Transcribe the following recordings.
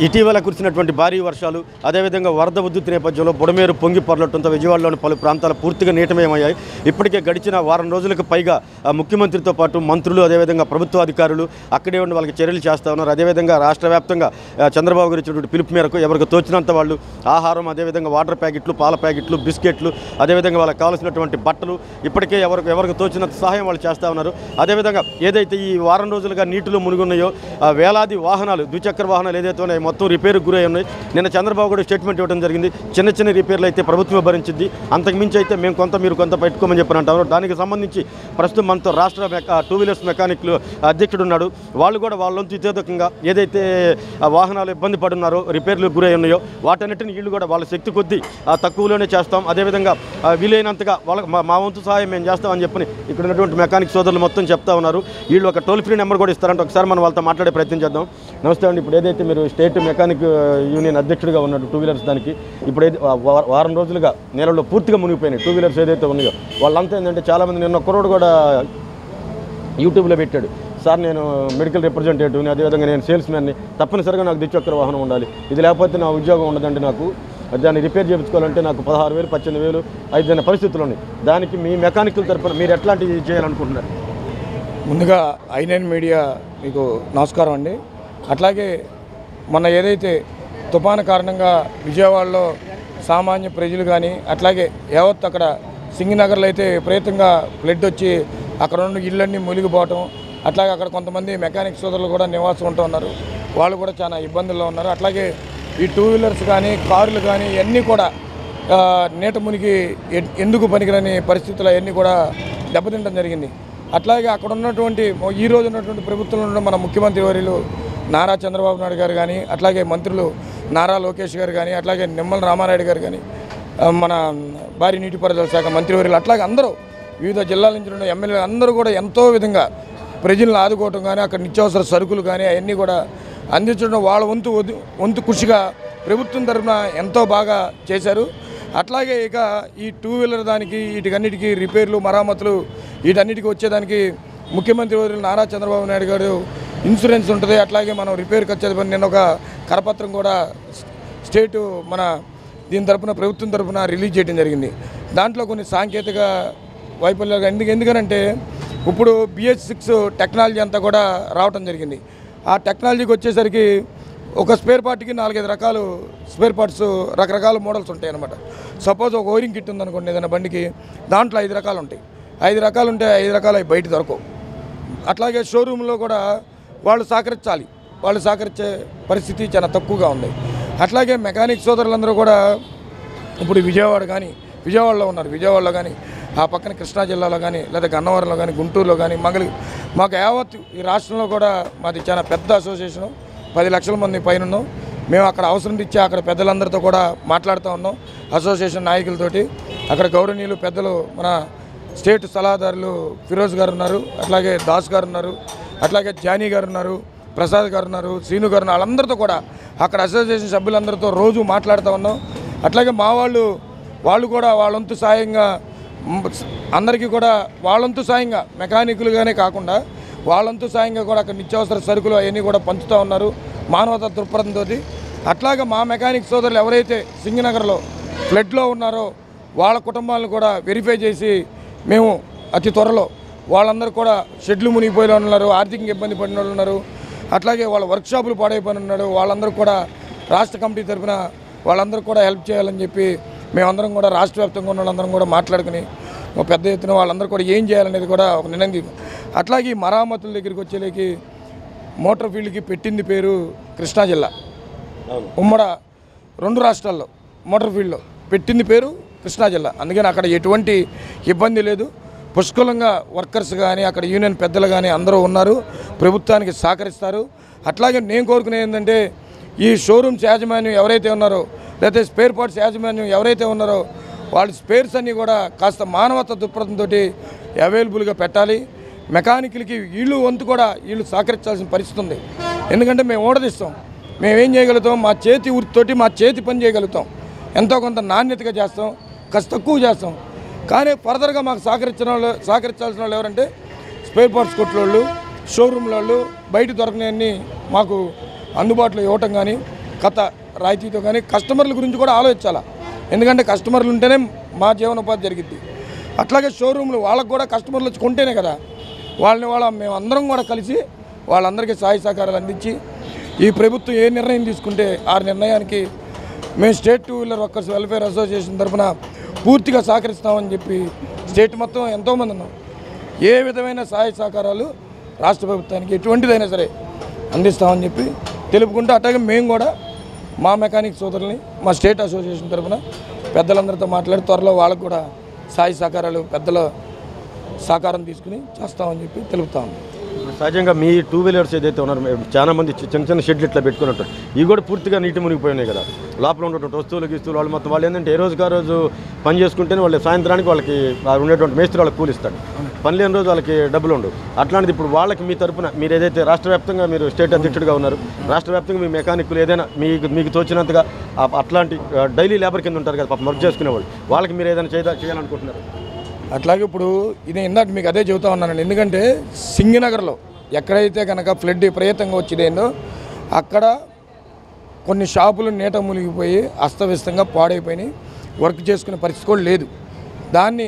ఇటీవల కురిసినటువంటి భారీ వర్షాలు అదేవిధంగా వరద ఉధృతి నేపథ్యంలో బుడమేరు పొంగి పొరలటంతో విజయవాడలోని పలు ప్రాంతాలు పూర్తిగా నీటమయమయ్యాయి. ఇప్పటికే గడిచిన వారం రోజులకు పైగా ముఖ్యమంత్రితో పాటు మంత్రులు అదేవిధంగా ప్రభుత్వ అధికారులు అక్కడే ఉండి వాళ్ళకి చర్యలు చేస్తూ ఉన్నారు. అదేవిధంగా రాష్ట్ర వ్యాప్తంగా చంద్రబాబు గారు ఇచ్చినటువంటి పిలుపు మేరకు ఎవరికి తోచినంత వాళ్ళు ఆహారం, అదేవిధంగా వాటర్ ప్యాకెట్లు, పాల ప్యాకెట్లు, బిస్కెట్లు, అదేవిధంగా వాళ్ళకి కావాల్సినటువంటి బట్టలు ఇప్పటికే ఎవరికి తోచినంత సహాయం వాళ్ళు చేస్తూ ఉన్నారు. అదేవిధంగా ఏదైతే ఈ వారం రోజులుగా నీటిలో మునిగున్నాయో వేలాది వాహనాలు, ద్విచక్ర వాహనాలు ఏదైతే ఉన్నాయో మొత్తం రిపేర్కి గురై ఉన్నాయి. నిన్న చంద్రబాబు కూడా స్టేట్మెంట్ ఇవ్వడం జరిగింది. చిన్న చిన్న రిపేర్లు అయితే ప్రభుత్వమే భరించింది, అంతకుమించి అయితే మేము కొంత మీరు కొంత పెట్టుకోమని చెప్పని అంటారు. దానికి సంబంధించి ప్రస్తుతం మనతో రాష్ట్ర టూ వీలర్స్ మెకానిక్లు అధ్యక్షుడు ఉన్నాడు. వాళ్ళు కూడా వాళ్ళంతా ఇతేదకంగా ఏదైతే వాహనాలు ఇబ్బంది పడున్నారో, రిపేర్లకు గురై ఉన్నాయో వాటన్నిటిని వీళ్ళు కూడా వాళ్ళ శక్తి కొద్దీ తక్కువలోనే చేస్తాం, అదేవిధంగా వీలైనంతగా వాళ్ళకి మా వంతు సహాయం మేము చేస్తామని చెప్పని ఇక్కడ ఉన్నటువంటి మెకానిక్ సోదరులు మొత్తం చెప్తా ఉన్నారు. వీళ్ళు ఒక టోల్ ఫ్రీ నెంబర్ కూడా ఇస్తారంటే ఒకసారి మనం వాళ్ళతో మాట్లాడే ప్రయత్నం చేద్దాం. నమస్తే అండి. ఇప్పుడు ఏదైతే మీరు స్టేట్ మెకానిక్ యూనియన్ అధ్యక్షుడిగా ఉన్నాడు టూ వీలర్స్, దానికి ఇప్పుడు వారం రోజులుగా నేలలో పూర్తిగా మునిగిపోయినాయి టూ వీలర్స్ ఏదైతే ఉన్నాయో వాళ్ళంతా ఏంటంటే చాలామంది నిన్న ఒక్కరోడు కూడా యూట్యూబ్లో పెట్టాడు, సార్ నేను మెడికల్ రిప్రజెంటేటివ్ని, అదేవిధంగా నేను సేల్స్ మ్యాన్ని, తప్పనిసరిగా నాకు ద్విచక్ర వాహనం ఉండాలి, ఇది లేకపోతే నా ఉద్యోగం ఉండదండి, నాకు దాన్ని రిపేర్ చేయించుకోవాలంటే నాకు 16,000 18,000 అయిన పరిస్థితులు ఉన్నాయి. దానికి మీ మెకానికల్ తరఫున మీరు ఎట్లాంటివి చేయాలనుకుంటున్నారు? ముందుగా ఐ9 మీడియా మీకు నమస్కారం అండి. అట్లాగే మొన్న ఏదైతే తుఫాను కారణంగా విజయవాడలో సామాన్య ప్రజలు కానీ అట్లాగే యావత్ అక్కడ సింగనగర్లో అయితే విపరీతంగా ఫ్లడ్ వచ్చి అక్కడ ఉన్న ఇళ్ళన్నీ మునిగిపోవటం, అట్లాగే అక్కడ కొంతమంది మెకానిక్ సోదరులు కూడా నివాసం ఉంటూ ఉన్నారు, వాళ్ళు కూడా చాలా ఇబ్బందుల్లో ఉన్నారు. అట్లాగే ఈ టూ వీలర్స్ కానీ కార్లు కానీ ఇవన్నీ కూడా నీట మునిగి ఎందుకు పనికిరని పరిస్థితులు అవన్నీ కూడా దెబ్బతింటం జరిగింది. అట్లాగే అక్కడ ఉన్నటువంటి ఈ రోజు ఉన్నటువంటి ప్రభుత్వంలో ఉన్న మన ముఖ్యమంత్రి వర్యులు నారా చంద్రబాబు నాయుడు గారు కానీ, అట్లాగే మంత్రులు నారా లోకేష్ గారు కానీ, అట్లాగే నిమ్మల రామానాయుడు గారు కానీ, మన భారీ నీటిపారుదల శాఖ మంత్రివర్యులు, అట్లాగే అందరూ వివిధ జిల్లాల నుంచి ఉన్న ఎమ్మెల్యేలు అందరూ కూడా ఎంతో విధంగా ప్రజలను ఆదుకోవటం కానీ, అక్కడ నిత్యావసర సరుకులు కానీ అవన్నీ కూడా అందించడం వాళ్ళ వంతు కృషిగా ప్రభుత్వం తరఫున ఎంతో బాగా చేశారు. అట్లాగే ఇక ఈ టూ వీలర్ దానికి వీటికన్నిటికీ రిపేర్లు, మరామతులు వీటన్నిటికీ వచ్చేదానికి ముఖ్యమంత్రి వర్యులు నారా చంద్రబాబు నాయుడు గారు ఇన్సూరెన్స్ ఉంటుంది. అట్లాగే మనం రిపేర్కి వచ్చేది నిన్న ఒక కరపత్రం కూడా స్టేటు మన దీని తరఫున ప్రభుత్వం తరఫున రిలీజ్ చేయడం జరిగింది. దాంట్లో కొన్ని సాంకేతిక వైఫల్యాలు ఎందుకనంటే ఇప్పుడు BS6 టెక్నాలజీ అంతా కూడా రావటం జరిగింది. ఆ టెక్నాలజీకి వచ్చేసరికి ఒక స్పేర్ పార్ట్కి 4-5 రకాలు స్పేర్ పార్ట్స్ రకరకాల మోడల్స్ ఉంటాయి అన్నమాట. సపోజ్ ఒక వైరింగ్ కిట్ ఉందనుకోండి ఏదైనా బండికి, దాంట్లో 5 రకాలు ఉంటాయి. 5 రకాలు ఉంటే 5 రకాలు అవి బయట దొరకవు. అట్లాగే షోరూంలో కూడా వాళ్ళు సహకరించాలి, వాళ్ళు సహకరించే పరిస్థితి చాలా తక్కువగా ఉంది. అట్లాగే మెకానిక్ సోదరులందరూ కూడా ఇప్పుడు విజయవాడలో ఉన్నారు. విజయవాడలో కానీ ఆ పక్కన కృష్ణా జిల్లాలో కానీ లేదా గన్నవరంలో కానీ గుంటూరులో కానీ మాకు యావత్ ఈ రాష్ట్రంలో కూడా మాది చాలా పెద్ద అసోసియేషను, 10 లక్షల మంది పైన ఉన్నాం. మేము అక్కడ అవసరం ఇచ్చి అక్కడ పెద్దలందరితో కూడా మాట్లాడుతూ ఉన్నాం, అసోసియేషన్ నాయకులతోటి. అక్కడ గౌరవనీయులు పెద్దలు మన స్టేట్ సలహాదారులు ఫిరోజ్ గారు ఉన్నారు, అట్లాగే దాస్ గారు ఉన్నారు, అట్లాగే జానీ గారు ఉన్నారు, ప్రసాద్ గారు ఉన్నారు, శ్రీను గారు ఉన్నారు. వాళ్ళందరితో కూడా అక్కడ అసోసియేషన్ సభ్యులందరితో రోజు మాట్లాడుతూ ఉన్నాం. అట్లాగే మా వాళ్ళు కూడా వాళ్ళంతు సాయంగా అందరికీ కూడా వాళ్ళంతు సాయంగా మెకానికులుగానే కాకుండా వాళ్ళంతు సాయంగా కూడా అక్కడ నిత్యావసర సరుకులు అవన్నీ కూడా పంచుతూ ఉన్నారు మానవతా దృక్పథంతో. అట్లాగే మా మెకానిక్ సోదరులు ఎవరైతే సింగనగర్లో ఫ్లడ్లో ఉన్నారో వాళ్ళ కుటుంబాలను కూడా వెరిఫై చేసి మేము అతి త్వరలో వాళ్ళందరూ కూడా షెడ్లు మునిగిపోయిన ఉన్నారు, ఆర్థికంగా ఇబ్బంది పడిన వాళ్ళు ఉన్నారు, అట్లాగే వాళ్ళ వర్క్షాపులు పాడైపోయిన ఉన్నాడు, వాళ్ళందరూ కూడా రాష్ట్ర కమిటీ తరఫున వాళ్ళందరూ కూడా హెల్ప్ చేయాలని చెప్పి మేమందరం కూడా రాష్ట్ర వ్యాప్తంగా ఉన్న వాళ్ళందరం కూడా మాట్లాడుకుని పెద్ద ఎత్తున వాళ్ళందరూ కూడా ఏం చేయాలనేది కూడా ఒక నిర్ణయం. అట్లాగే మరామతుల దగ్గరికి వచ్చేలేకి మోటార్ ఫీల్డ్కి పెట్టింది పేరు కృష్ణా జిల్లా. ఉమ్మడ 2 రాష్ట్రాల్లో మోటార్ ఫీల్డ్లో పెట్టింది పేరు కృష్ణా జిల్లా. అందుకని అక్కడ ఎటువంటి ఇబ్బంది లేదు. పుష్కలంగా వర్కర్స్ కానీ అక్కడ యూనియన్ పెద్దలు కానీ అందరూ ఉన్నారు, ప్రభుత్వానికి సహకరిస్తారు. అట్లాగే నేను కోరుకునేది ఏంటంటే ఈ షోరూమ్స్ యాజమాన్యం ఎవరైతే ఉన్నారో లేకపోతే స్పేర్ పార్ట్స్ యాజమాన్యం ఎవరైతే ఉన్నారో వాళ్ళ స్పేర్స్ అన్నీ కూడా కాస్త మానవతా దృక్పథంతో అవైలబుల్గా పెట్టాలి. మెకానికల్కి వీళ్ళు వంతు కూడా వీళ్ళు సహకరించాల్సిన పరిస్థితి ఉంది. ఎందుకంటే మేము ఓడదిస్తాం, మేమేం చేయగలుగుతాం, మా చేతి వృత్తితోటి మా చేతి పని చేయగలుగుతాం, ఎంతో కొంత నాణ్యతగా చేస్తాం, కాస్త తక్కువ చేస్తాం. కానీ ఫర్దర్గా మాకు సహకరించాల్సిన వాళ్ళు ఎవరంటే స్పేర్ పార్ట్స్ కొట్లోళ్ళు, షోరూమ్ల వాళ్ళు, బయట దొరకని మాకు అందుబాటులో ఇవ్వటం కానీ గత రాయితీతో కానీ కస్టమర్ల గురించి కూడా ఆలోచించాలా. ఎందుకంటే కస్టమర్లు ఉంటేనే మా జీవనోపాధి జరిగిద్ది. అట్లాగే షోరూమ్లు వాళ్ళకు కూడా కస్టమర్లు వచ్చి కొంటేనే కదా మేము అందరం కూడా కలిసి వాళ్ళందరికీ సహాయ సహకారాలు అందించి ఈ ప్రభుత్వం ఏ నిర్ణయం తీసుకుంటే ఆ నిర్ణయానికి మేము state two wheeler workers welfare association తరఫున పూర్తిగా సహకరిస్తామని చెప్పి స్టేట్ మొత్తం ఎంతోమంది ఉన్నాం. ఏ విధమైన సహాయ సహకారాలు రాష్ట్ర ప్రభుత్వానికి ఎటువంటిదైనా సరే అందిస్తామని చెప్పి తెలుపుకుంటూ అట్లాగే మేము కూడా మా మెకానిక్ సోదరుల్ని మా స్టేట్ అసోసియేషన్ తరఫున పెద్దలందరితో మాట్లాడి త్వరలో వాళ్ళకు కూడా సహాయ సహకారాలు పెద్దల సహకారం తీసుకుని చేస్తామని చెప్పి తెలుపుతాము. సహజంగా మీ టూ వీలర్స్ ఏదైతే ఉన్నారో చాలా మంది చిన్న చిన్న షెడ్లు ఇట్లా పెట్టుకుని ఉంటారు. ఇవి కూడా పూర్తిగా నీటి మునిగిపోయినాయి కదా. లోపల ఉన్నటువంటి వస్తువులు వాళ్ళు మొత్తం వాళ్ళు ఏంటంటే ఏ రోజుగా రోజు పని చేసుకుంటేనే వాళ్ళు సాయంత్రానికి వాళ్ళకి ఉండేటువంటి మేస్త్రి వాళ్ళకి కూలిస్తాడు. పని లేని రోజు వాళ్ళకి డబ్బులు ఉండవు. అట్లాంటిది ఇప్పుడు వాళ్ళకి మీ తరపున మీరు ఏదైతే రాష్ట్ర వ్యాప్తంగా మీరు స్టేట్ అధ్యక్షుడిగా ఉన్నారు, రాష్ట్ర వ్యాప్తంగా మీ మెకానిక్లు ఏదైనా మీకు తోచినంతగా అట్లాంటి డైలీ లేబర్ కింద ఉంటారు కదా పాపం వర్క్ చేసుకునే వాళ్ళు, వాళ్ళకి మీరు ఏదైనా చేయాలనుకుంటున్నారు? అట్లాగే ఇప్పుడు ఇది ఇందాక మీకు అదే చెబుతా ఉన్నానండి. ఎందుకంటే సింగనగర్లో ఎక్కడైతే కనుక ఫ్లడ్ విపరీతంగా వచ్చిందో అక్కడ కొన్ని షాపులు నీట మునిగిపోయి అస్తవ్యస్తంగా పాడైపోయినాయి, వర్క్ చేసుకునే పరిస్థితి కూడా లేదు. దాన్ని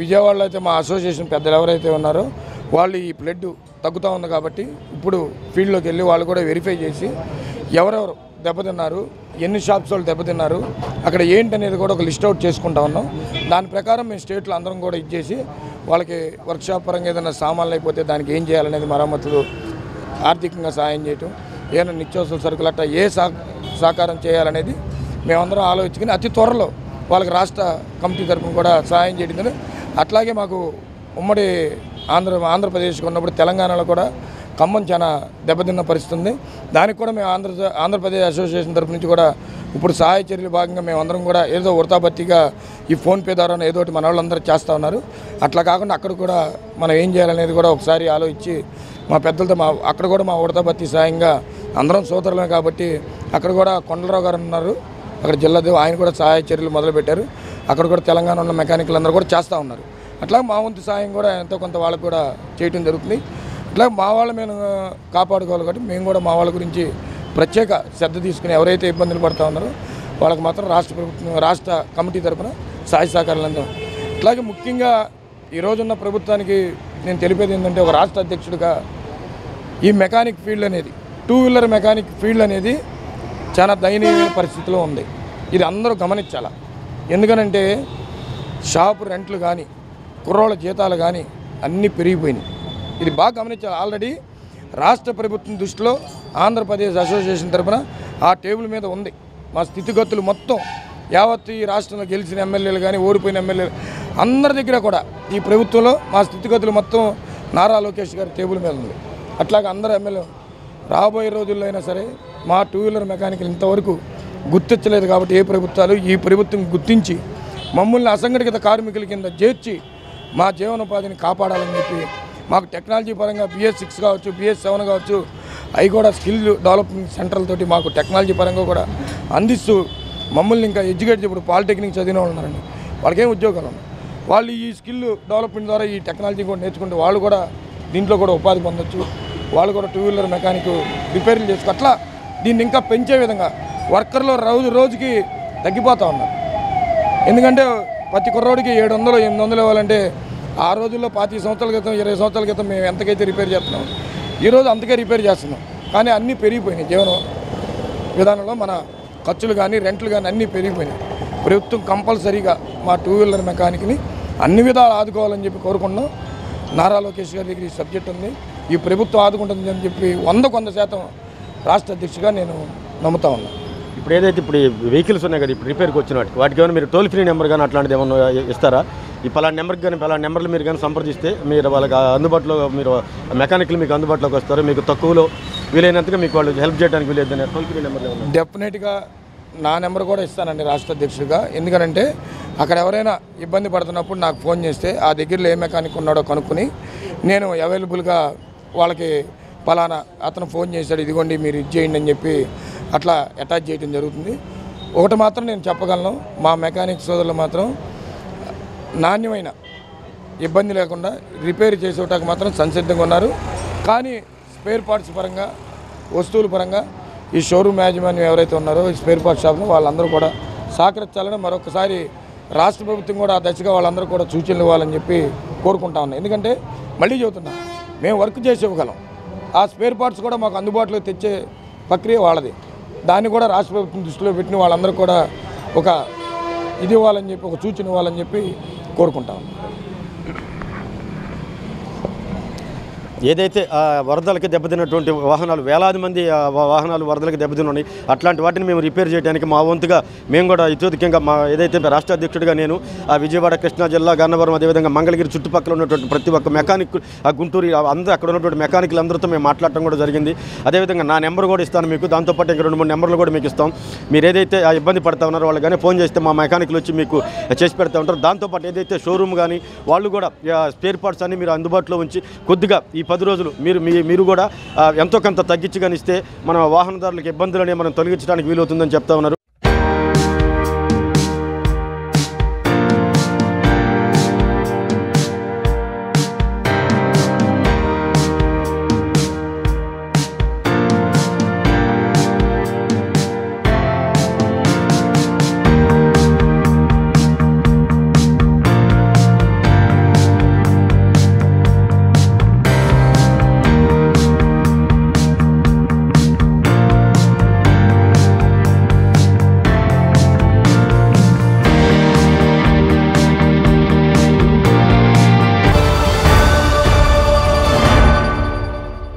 విజయవాడలో అయితే మా అసోసియేషన్ పెద్దలు ఎవరైతే ఉన్నారో వాళ్ళు ఈ ఫ్లడ్ తగ్గుతూ ఉంది కాబట్టి ఇప్పుడు ఫీల్డ్లోకి వెళ్ళి వాళ్ళు కూడా వెరిఫై చేసి ఎవరెవరు దెబ్బతిన్నారు, ఎన్ని షాప్స్ వాళ్ళు దెబ్బతిన్నారు, అక్కడ ఏంటనేది కూడా ఒక లిస్ట్ అవుట్ చేసుకుంటా ఉన్నాం. దాని ప్రకారం మేము స్టేట్లో అందరం కూడా ఇచ్చేసి వాళ్ళకి వర్క్షాప్ పరంగా ఏదైనా సామాన్లు అయిపోతే దానికి ఏం చేయాలనేది మరమ్మతులు, ఆర్థికంగా సహాయం చేయటం, ఏదైనా నిత్యావసర సరుకులు అట్లా ఏ సహకారం చేయాలనేది మేమందరం ఆలోచించుకుని అతి త్వరలో వాళ్ళకి రాష్ట్ర కమిటీ తరఫున కూడా సహాయం చేయడం. అట్లాగే మాకు ఉమ్మడి ఆంధ్రప్రదేశ్కి ఉన్నప్పుడు తెలంగాణలో కూడా ఖమ్మం చాలా దెబ్బతిన్న పరిస్థితి ఉంది. దానికి కూడా మేము ఆంధ్రప్రదేశ్ అసోసియేషన్ తరఫు నుంచి కూడా ఇప్పుడు సహాయ చర్యలు భాగంగా మేమందరం కూడా ఏదో వృతాభర్తీగా ఈ ఫోన్పే ద్వారా ఏదో ఒకటి మన వాళ్ళందరూ చేస్తూ ఉన్నారు. అట్లా కాకుండా అక్కడ కూడా మనం ఏం చేయాలనేది కూడా ఒకసారి ఆలోచించి మా పెద్దలతో అక్కడ కూడా మా వృతాభర్తీ సాయంగా అందరం సోదరులమే కాబట్టి అక్కడ కూడా కొండలరావు గారు ఉన్నారు, అక్కడ జిల్లాదేవి, ఆయన కూడా సహాయ చర్యలు మొదలుపెట్టారు. అక్కడ కూడా తెలంగాణ ఉన్న మెకానికల్ అందరూ కూడా చేస్తూ ఉన్నారు. అట్లా మా వంతు సాయం కూడా ఎంతో కొంత వాళ్ళకు కూడా చేయడం జరుగుతుంది. అట్లా మా వాళ్ళ మేము కాపాడుకోవాలి కాబట్టి మేము కూడా మా వాళ్ళ గురించి ప్రత్యేక శ్రద్ధ తీసుకుని ఎవరైతే ఇబ్బందులు పడుతూ ఉన్నారో వాళ్ళకి మాత్రం రాష్ట్ర కమిటీ తరఫున సహాయ సహకారాలు అందాం. అట్లాగే ముఖ్యంగా ఈరోజున్న ప్రభుత్వానికి నేను తెలిపేది ఏంటంటే ఒక రాష్ట్ర అధ్యక్షుడిగా ఈ మెకానిక్ ఫీల్డ్ అనేది టూ వీలర్ మెకానిక్ ఫీల్డ్ అనేది చాలా దయనీయమైన పరిస్థితిలో ఉంది. ఇది అందరూ గమనించాలి. ఎందుకనంటే షాపు రెంట్లు కానీ కుర్రోళ్ళ జీతాలు కానీ అన్నీ పెరిగిపోయినాయి. ఇది బాగా గమనించాలి. ఆల్రెడీ రాష్ట్ర ప్రభుత్వం దృష్టిలో ఆంధ్రప్రదేశ్ అసోసియేషన్ తరఫున ఆ టేబుల్ మీద ఉంది మా స్థితిగతులు మొత్తం. యావత్ ఈ రాష్ట్రంలో గెలిచిన ఎమ్మెల్యేలు కానీ ఓడిపోయిన ఎమ్మెల్యేలు అందరి దగ్గర కూడా ఈ ప్రభుత్వంలో మా స్థితిగతులు మొత్తం నారా లోకేష్ గారి టేబుల్ మీద ఉంది. అట్లాగే అందరు ఎమ్మెల్యే రాబోయే రోజుల్లో అయినా సరే మా టూ వీలర్ మెకానికల్ ఇంతవరకు గుర్తించలేదు కాబట్టి ఏ ప్రభుత్వాలు ఈ ప్రభుత్వం గుర్తించి మమ్మల్ని అసంఘటిత కార్మికుల కింద చేర్చి మా జీవనోపాధిని కాపాడాలని చెప్పి మాకు టెక్నాలజీ పరంగా BS6 కావచ్చు, BS7 కావచ్చు, అవి కూడా స్కిల్ డెవలప్మెంట్ సెంటర్లతోటి మాకు టెక్నాలజీ పరంగా కూడా అందిస్తూ మమ్మల్ని ఇంకా ఎడ్యుకేట్ ఇప్పుడు పాలిటెక్నిక్ చదివిన వాళ్ళు ఉన్నారండి, వాళ్ళకేం ఉద్యోగాలు ఉన్నాయి. వాళ్ళు ఈ స్కిల్ డెవలప్మెంట్ ద్వారా ఈ టెక్నాలజీ కూడా నేర్చుకుంటే వాళ్ళు కూడా దీంట్లో కూడా ఉపాధి పొందొచ్చు. వాళ్ళు కూడా టూ వీలర్ మెకానిక్ రిపేర్లు చేసుకో అట్లా దీన్ని ఇంకా పెంచే విధంగా వర్కర్లో రోజుకి తగ్గిపోతూ ఉన్నారు. ఎందుకంటే ప్రతి కుర్రోడికి 700 800 ఇవ్వాలంటే ఆ రోజుల్లో 25 సంవత్సరాల క్రితం 20 సంవత్సరాల క్రితం మేము ఎంతకైతే రిపేర్ చేస్తున్నాం ఈరోజు అంతకే రిపేర్ చేస్తున్నాం. కానీ అన్నీ పెరిగిపోయినాయి. జీవన విధానంలో మన ఖర్చులు కానీ రెంట్లు కానీ అన్నీ పెరిగిపోయినాయి. ప్రభుత్వం కంపల్సరీగా మా టూ వీలర్ మెకానిక్ని అన్ని విధాలు ఆదుకోవాలని చెప్పి కోరుకుంటున్నాం. నారా లోకేష్ గారి దగ్గర ఈ సబ్జెక్ట్ ఉంది, ఈ ప్రభుత్వం ఆదుకుంటుంది అని చెప్పి 100% రాష్ట్ర అధ్యక్షుడిగా నేను నమ్ముతా ఉన్నాను. ఇప్పుడు ఏదైతే ఇప్పుడు వెహికల్స్ ఉన్నాయి కదా ఇప్పుడు రిపేర్కి వచ్చిన వాటికి ఏమైనా మీరు టోల్ ఫ్రీ నెంబర్ కానీ అట్లాంటిది ఏమన్నా ఇస్తారా? ఈ పలానా నెంబర్కి కానీ పలానా నెంబర్లు మీరు కానీ సంప్రదిస్తే మీరు వాళ్ళకి అందుబాటులో మీరు మెకానిక్లు మీకు అందుబాటులోకి వస్తారు, మీకు తక్కువలో వీలైనంతగా మీకు వాళ్ళు హెల్ప్ చేయడానికి వీలేదని టోల్ ఫ్రీ నెంబర్ ఏమన్నా? డెఫినెట్గా నా నెంబర్ కూడా ఇస్తానండి రాష్ట్ర అధ్యక్షుడిగా. ఎందుకంటే అక్కడ ఎవరైనా ఇబ్బంది పడుతున్నప్పుడు నాకు ఫోన్ చేస్తే ఆ దగ్గరలో ఏ మెకానిక్ ఉన్నాడో కనుక్కొని నేను అవైలబుల్గా వాళ్ళకి పలానా అతను ఫోన్ చేశాడు ఇదిగోండి మీరు ఇది చేయండి అని చెప్పి అట్లా అటాచ్ చేయడం జరుగుతుంది. ఒకటి మాత్రం నేను చెప్పగలను, మా మెకానిక్ సోదరులు మాత్రం నాణ్యమైన ఇబ్బంది లేకుండా రిపేర్ చేసేటానికి మాత్రం సంసిద్ధంగా ఉన్నారు. కానీ స్పేర్ పార్ట్స్ పరంగా వస్తువుల పరంగా ఈ షోరూమ్ యాజమాన్యం ఎవరైతే ఉన్నారో ఈ స్పేర్ పార్ట్ షాప్లో వాళ్ళందరూ కూడా సహకరించాలని మరొకసారి రాష్ట్ర ప్రభుత్వం కూడా ఆ దశగా వాళ్ళందరూ కూడా సూచనలు ఇవ్వాలని చెప్పి కోరుకుంటా ఉన్నాం. ఎందుకంటే మళ్ళీ చెబుతున్నా, మేము వర్క్ చేసి ఇవ్వగలం, ఆ స్పేర్ పార్ట్స్ కూడా మాకు అందుబాటులో తెచ్చే ప్రక్రియ వాళ్ళది. దాన్ని కూడా రాష్ట్ర ప్రభుత్వం దృష్టిలో పెట్టిన వాళ్ళందరూ కూడా ఒక ఇది ఇవ్వాలని చెప్పి, ఒక సూచన ఇవ్వాలని చెప్పి కోరుకుంటాం. ఏదైతే వరదలకి దెబ్బతిన్నటువంటి వాహనాలు వేలాది మంది వాహనాలు వరదలకి దెబ్బతిన్నాయి, అట్లాంటి వాటిని మేము రిపేర్ చేయడానికి మా వంతుగా మేము కూడా ఇతోధికంగా మా ఏదైతే రాష్ట్ర అధ్యక్షుడిగా నేను విజయవాడ, కృష్ణా జిల్లా, గన్నవరం, అదేవిధంగా మంగళగిరి చుట్టుపక్కల ఉన్నటువంటి ప్రతి ఒక్క మెకానిక్, గుంటూరు అందరూ అక్కడ ఉన్నటువంటి మెకానిక్లు అందరితో మేము మాట్లాడటం కూడా జరిగింది. అదేవిధంగా నా నెంబర్ కూడా ఇస్తాను మీకు, దాంతోపాటు ఇంకా 2-3 నెంబర్లు కూడా మీకు ఇస్తాం. మీరు ఏదైతే ఇబ్బంది పడతా ఉన్నారో వాళ్ళు కానీ ఫోన్ చేస్తే మా మెకానిక్లు వచ్చి మీకు చేసి పెడతా ఉంటారు. దాంతోపాటు ఏదైతే షోరూమ్ కానీ వాళ్ళు కూడా స్పేర్ పార్ట్స్ అన్ని మీరు అందుబాటులో ఉంచి కొద్దిగా ఈ 10 రోజులు మీరు కూడా ఎంతో కొంత తగ్గించి కానిస్తే మన వాహనదారులకు ఇబ్బందులని మనం తొలగించడానికి వీలవుతుందని చెప్తా ఉన్నారు.